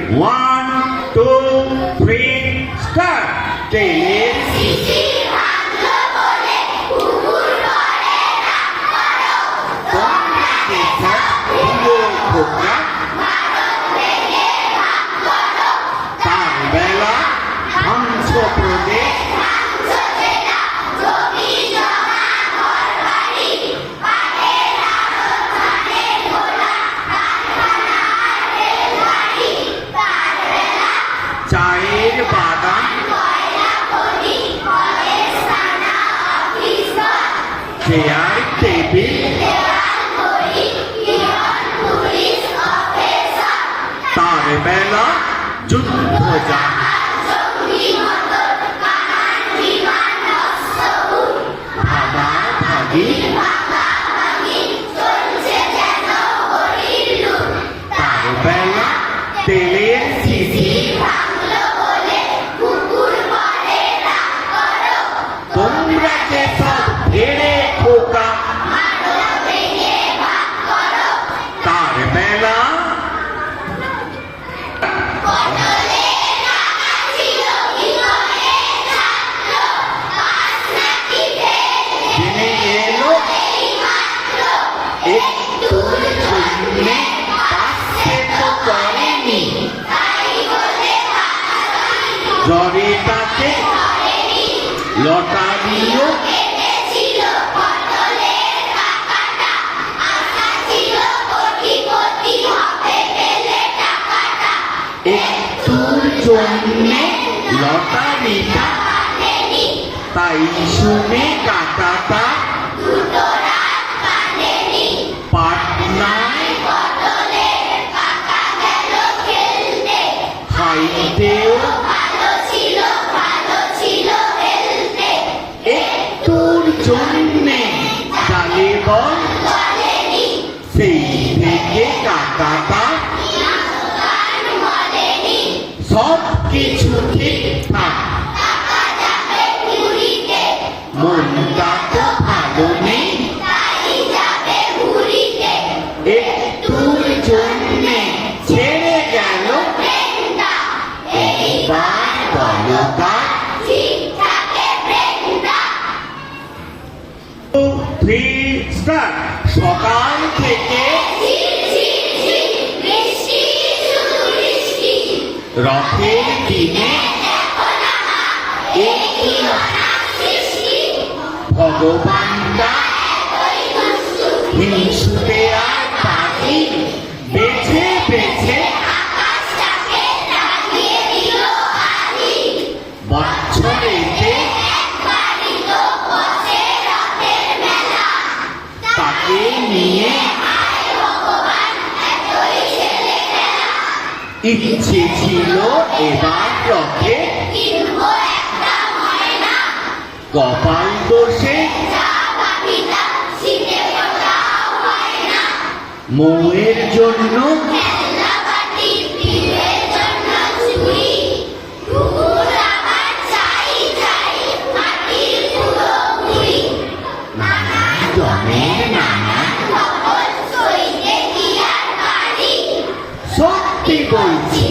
1, 2, 3, start. তেলের শিশি ভাঙলো বলে কুকুর করে রাগ করো। তোমরা কেসা ভুলো খোকা ভারত ভেঙে ভাগ করো। তার বেলা ধ্বংস প্রদেশ ধ্বংস জেলা জমি জমা ঘর বাড়ি পাটের আড়ত ধানে ঘোলা কারখানা আর রেলগাড়ি। তার বেলা চায়ের বাগান চেয়ার টেবিল তার বেলা যুদ্ধ ভাগাভাগি তার বেলা তেলের শিশি তোমরা যে সব ভেড়ে খোকা তার বেলা জেনে এলো একটুর জন্যে পাশে তো করেনি জ্বরে তাকে লটারিও একটুর জন্যে লটারিটা তাই শুনে কাকাটা পাটনায় খাইতেও একটুর জন্যে জালে বল সেই থেকে কাকাটা সব কিছু ঠিকঠাক মনটা তো ভালো নেই একটুর জন্যে ছেড়ে গেল এইবার বলো কার 2, 3, start. সকাল থেকে রথের দিনে ভগবানটা হিংসুতে আর পাখি বেছে বেছে বছরেতে তাকে নিয়ে ইচ্ছে ছিল এবার রথে কপাল দোষে মৌয়ের জন্য সত্যি বলছি